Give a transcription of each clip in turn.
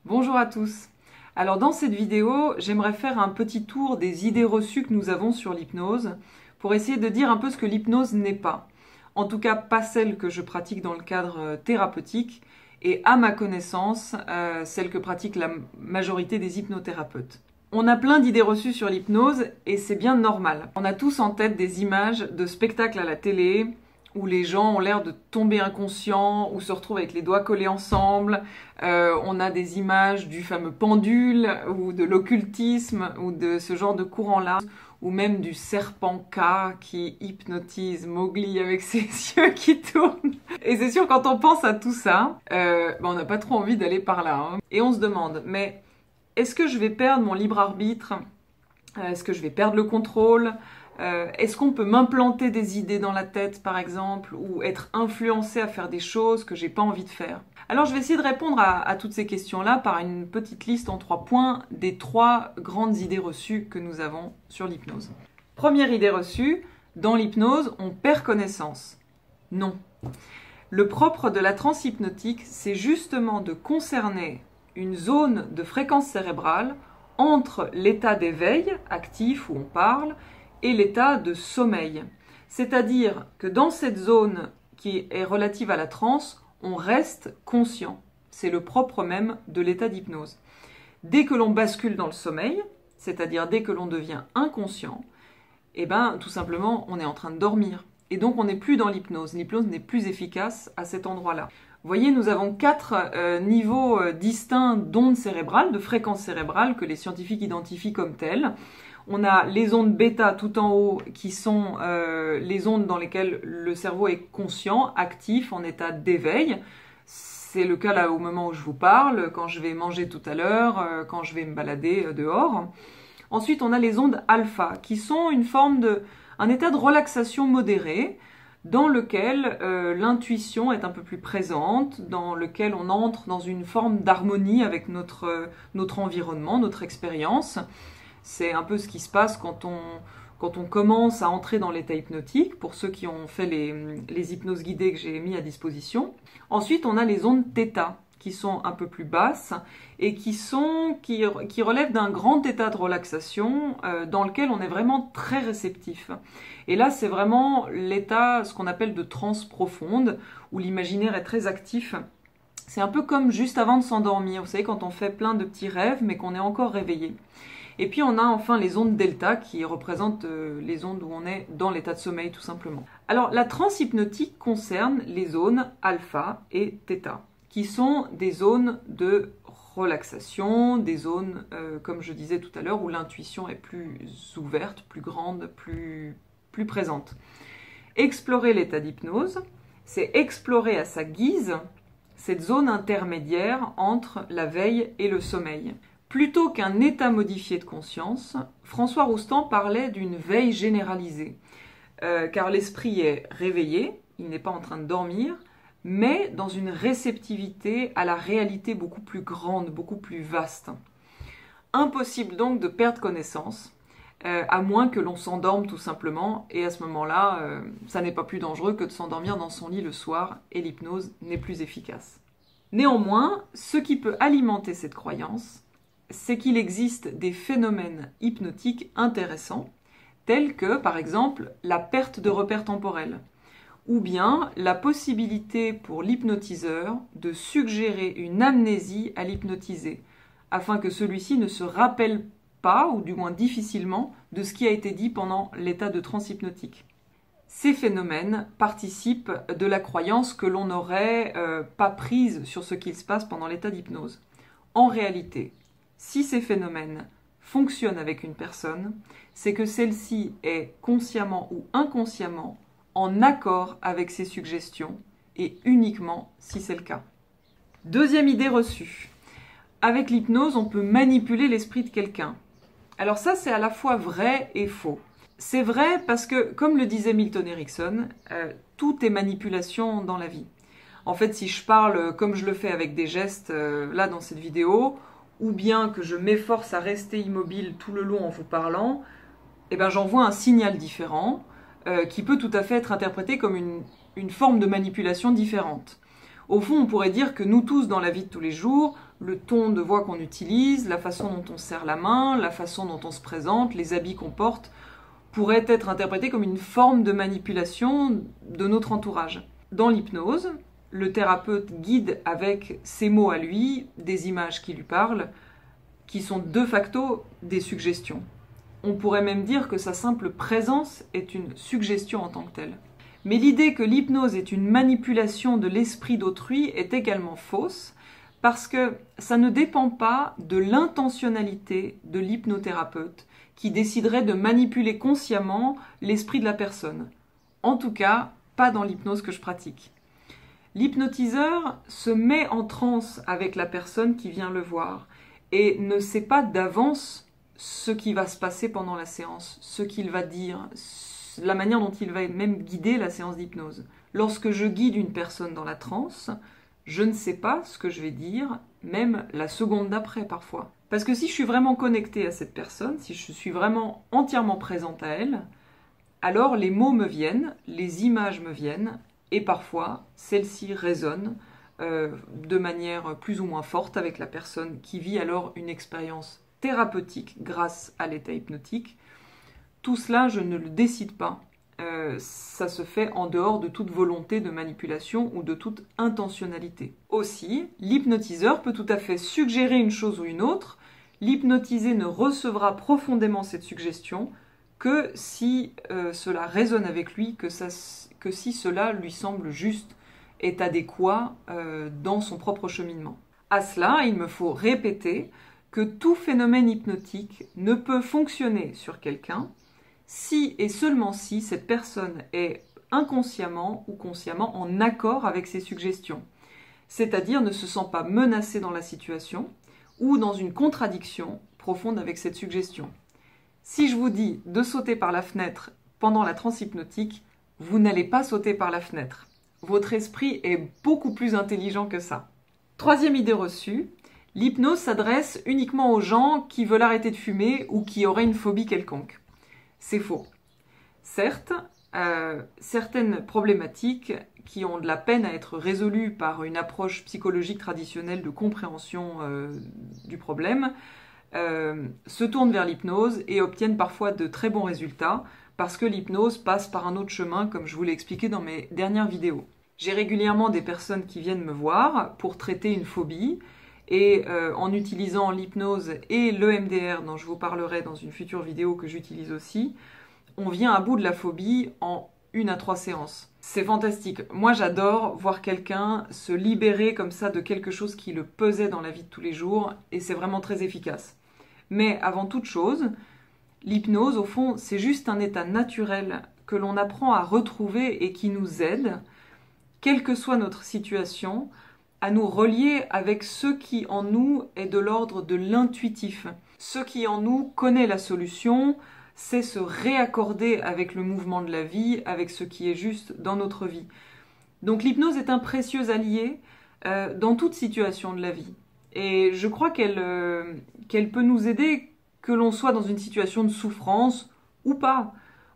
Bonjour à tous. Alors dans cette vidéo, j'aimerais faire un petit tour des idées reçues que nous avons sur l'hypnose pour essayer de dire un peu ce que l'hypnose n'est pas. En tout cas, pas celle que je pratique dans le cadre thérapeutique et à ma connaissance, celle que pratique la majorité des hypnothérapeutes. On a plein d'idées reçues sur l'hypnose et c'est bien normal. On a tous en tête des images de spectacles à la télé où les gens ont l'air de tomber inconscients ou se retrouvent avec les doigts collés ensemble. On a des images du fameux pendule ou de l'occultisme ou de ce genre de courant-là, ou même du serpent K qui hypnotise Mowgli avec ses yeux qui tournent. Et c'est sûr, quand on pense à tout ça, on n'a pas trop envie d'aller par là. Et on se demande, mais est-ce que je vais perdre mon libre arbitre? Est-ce que je vais perdre le contrôle? Est-ce qu'on peut m'implanter des idées dans la tête, par exemple, ou être influencé à faire des choses que j'ai pas envie de faire? Alors, je vais essayer de répondre à toutes ces questions-là par une petite liste en 3 points des 3 grandes idées reçues que nous avons sur l'hypnose. Première idée reçue, dans l'hypnose, on perd connaissance. Non. Le propre de la transe hypnotique, c'est justement de concerner une zone de fréquence cérébrale entre l'état d'éveil actif où on parle et l'état de sommeil. C'est-à-dire que dans cette zone qui est relative à la transe, on reste conscient. C'est le propre même de l'état d'hypnose. Dès que l'on bascule dans le sommeil, c'est-à-dire dès que l'on devient inconscient, tout simplement, on est en train de dormir. Et donc, on n'est plus dans l'hypnose. L'hypnose n'est plus efficace à cet endroit-là. Vous voyez, nous avons 4 niveaux distincts d'ondes cérébrales, de fréquences cérébrales que les scientifiques identifient comme telles. On a les ondes bêta tout en haut qui sont les ondes dans lesquelles le cerveau est conscient, actif, en état d'éveil. C'est le cas là au moment où je vous parle, quand je vais manger tout à l'heure, quand je vais me balader dehors. Ensuite, on a les ondes alpha qui sont un état de relaxation modérée dans lequel l'intuition est un peu plus présente, dans lequel on entre dans une forme d'harmonie avec notre environnement, notre expérience. C'est un peu ce qui se passe quand on commence à entrer dans l'état hypnotique, pour ceux qui ont fait les hypnoses guidées que j'ai mis à disposition. Ensuite, on a les ondes θ, qui sont un peu plus basses et qui relèvent d'un grand état de relaxation dans lequel on est vraiment très réceptif. Et là, c'est vraiment l'état, ce qu'on appelle de transe profonde, où l'imaginaire est très actif. C'est un peu comme juste avant de s'endormir, vous savez, quand on fait plein de petits rêves, mais qu'on est encore réveillé. Et puis on a enfin les ondes delta qui représentent les ondes où on est dans l'état de sommeil tout simplement. Alors la transe hypnotique concerne les zones alpha et θ, qui sont des zones de relaxation, des zones, comme je disais tout à l'heure, où l'intuition est plus ouverte, plus grande, plus présente. Explorer l'état d'hypnose, c'est explorer à sa guise cette zone intermédiaire entre la veille et le sommeil. Plutôt qu'un état modifié de conscience, François Roustan parlait d'une veille généralisée, car l'esprit est réveillé, il n'est pas en train de dormir, mais dans une réceptivité à la réalité beaucoup plus grande, beaucoup plus vaste. Impossible donc de perdre connaissance, à moins que l'on s'endorme tout simplement, et à ce moment-là, ça n'est pas plus dangereux que de s'endormir dans son lit le soir, et l'hypnose n'est plus efficace. Néanmoins, ce qui peut alimenter cette croyance, c'est qu'il existe des phénomènes hypnotiques intéressants, tels que, par exemple, la perte de repères temporels, ou bien la possibilité pour l'hypnotiseur de suggérer une amnésie à l'hypnotisé, afin que celui-ci ne se rappelle pas, ou du moins difficilement, de ce qui a été dit pendant l'état de transe hypnotique. Ces phénomènes participent de la croyance que l'on n'aurait pas prise sur ce qu'il se passe pendant l'état d'hypnose. En réalité, si ces phénomènes fonctionnent avec une personne, c'est que celle-ci est consciemment ou inconsciemment en accord avec ses suggestions, et uniquement si c'est le cas. Deuxième idée reçue. Avec l'hypnose, on peut manipuler l'esprit de quelqu'un. Alors ça, c'est à la fois vrai et faux. C'est vrai parce que, comme le disait Milton Erickson, tout est manipulation dans la vie. En fait, si je parle comme je le fais avec des gestes, là dans cette vidéo, ou bien que je m'efforce à rester immobile tout le long en vous parlant, j'envoie un signal différent qui peut tout à fait être interprété comme une forme de manipulation différente. Au fond, on pourrait dire que nous tous, dans la vie de tous les jours, le ton de voix qu'on utilise, la façon dont on serre la main, la façon dont on se présente, les habits qu'on porte, pourraient être interprétés comme une forme de manipulation de notre entourage. Dans l'hypnose, le thérapeute guide avec ses mots à lui des images qui lui parlent, qui sont de facto des suggestions. On pourrait même dire que sa simple présence est une suggestion en tant que telle. Mais l'idée que l'hypnose est une manipulation de l'esprit d'autrui est également fausse, parce que ça ne dépend pas de l'intentionnalité de l'hypnothérapeute qui déciderait de manipuler consciemment l'esprit de la personne. En tout cas, pas dans l'hypnose que je pratique. L'hypnotiseur se met en transe avec la personne qui vient le voir et ne sait pas d'avance ce qui va se passer pendant la séance, ce qu'il va dire, la manière dont il va même guider la séance d'hypnose. Lorsque je guide une personne dans la transe, je ne sais pas ce que je vais dire, même la seconde d'après parfois. Parce que si je suis vraiment connectée à cette personne, si je suis vraiment entièrement présente à elle, alors les mots me viennent, les images me viennent, et parfois celles-ci résonnent de manière plus ou moins forte avec la personne qui vit alors une expérience thérapeutique grâce à l'état hypnotique. Tout cela, je ne le décide pas. Ça se fait en dehors de toute volonté de manipulation ou de toute intentionnalité. Aussi, l'hypnotiseur peut tout à fait suggérer une chose ou une autre. L'hypnotisé ne recevra profondément cette suggestion que si cela résonne avec lui, que si cela lui semble juste, est adéquat dans son propre cheminement. À cela, il me faut répéter que tout phénomène hypnotique ne peut fonctionner sur quelqu'un si et seulement si cette personne est inconsciemment ou consciemment en accord avec ses suggestions, c'est-à-dire ne se sent pas menacée dans la situation ou dans une contradiction profonde avec cette suggestion. Si je vous dis de sauter par la fenêtre pendant la transe hypnotique, vous n'allez pas sauter par la fenêtre. Votre esprit est beaucoup plus intelligent que ça. Troisième idée reçue, l'hypnose s'adresse uniquement aux gens qui veulent arrêter de fumer ou qui auraient une phobie quelconque. C'est faux. Certes, certaines problématiques qui ont de la peine à être résolues par une approche psychologique traditionnelle de compréhension du problème se tournent vers l'hypnose et obtiennent parfois de très bons résultats parce que l'hypnose passe par un autre chemin, comme je vous l'ai expliqué dans mes dernières vidéos. J'ai régulièrement des personnes qui viennent me voir pour traiter une phobie et en utilisant l'hypnose et l'EMDR dont je vous parlerai dans une future vidéo que j'utilise aussi, on vient à bout de la phobie en 1 à 3 séances. C'est fantastique. Moi j'adore voir quelqu'un se libérer comme ça de quelque chose qui le pesait dans la vie de tous les jours et c'est vraiment très efficace. Mais avant toute chose, l'hypnose au fond c'est juste un état naturel que l'on apprend à retrouver et qui nous aide, quelle que soit notre situation, à nous relier avec ce qui en nous est de l'ordre de l'intuitif. Ce qui en nous connaît la solution, c'est se réaccorder avec le mouvement de la vie, avec ce qui est juste dans notre vie. Donc l'hypnose est un précieux allié dans toute situation de la vie. Et je crois qu'elle peut nous aider, que l'on soit dans une situation de souffrance ou pas.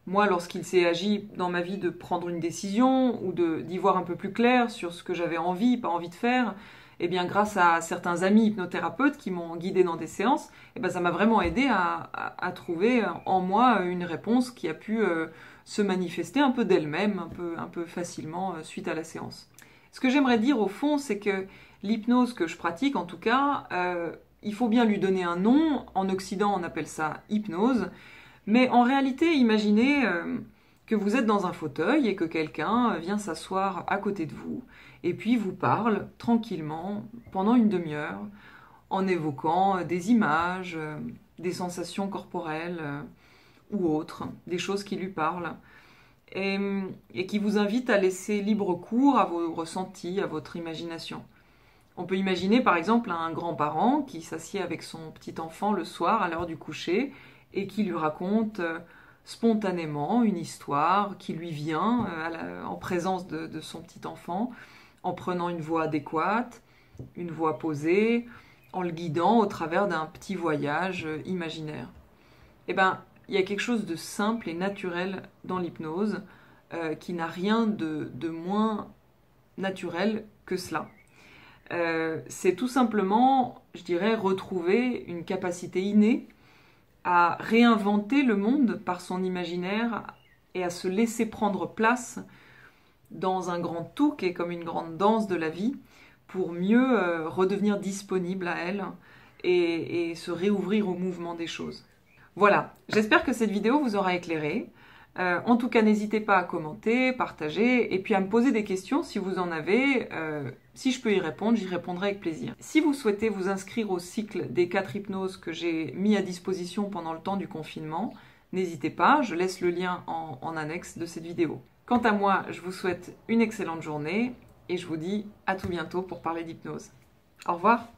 Moi, lorsqu'il s'est agi dans ma vie de prendre une décision ou d'y voir un peu plus clair sur ce que j'avais envie, pas envie de faire, eh bien, grâce à certains amis hypnothérapeute qui m'ont guidée dans des séances, eh bien, ça m'a vraiment aidé à trouver en moi une réponse qui a pu se manifester un peu d'elle-même, un peu facilement suite à la séance. Ce que j'aimerais dire au fond, c'est que l'hypnose que je pratique, en tout cas, il faut bien lui donner un nom. En Occident, on appelle ça hypnose. Mais en réalité, imaginez que vous êtes dans un fauteuil et que quelqu'un vient s'asseoir à côté de vous et puis vous parle tranquillement pendant une demi-heure en évoquant des images, des sensations corporelles ou autres, des choses qui lui parlent et qui vous invite à laisser libre cours à vos ressentis, à votre imagination. On peut imaginer par exemple un grand-parent qui s'assied avec son petit enfant le soir à l'heure du coucher et qui lui raconte spontanément une histoire qui lui vient en présence de son petit enfant, en prenant une voix adéquate, une voix posée, en le guidant au travers d'un petit voyage imaginaire. Eh bien, il y a quelque chose de simple et naturel dans l'hypnose qui n'a rien de moins naturel que cela. c'est tout simplement, je dirais, retrouver une capacité innée à réinventer le monde par son imaginaire et à se laisser prendre place dans un grand tout qui est comme une grande danse de la vie pour mieux redevenir disponible à elle et se réouvrir au mouvement des choses. Voilà, j'espère que cette vidéo vous aura éclairé. En tout cas, n'hésitez pas à commenter, partager et puis à me poser des questions si vous en avez. Si je peux y répondre, j'y répondrai avec plaisir. Si vous souhaitez vous inscrire au cycle des 4 hypnoses que j'ai mis à disposition pendant le temps du confinement, n'hésitez pas, je laisse le lien en annexe de cette vidéo. Quant à moi, je vous souhaite une excellente journée et je vous dis à tout bientôt pour parler d'hypnose. Au revoir.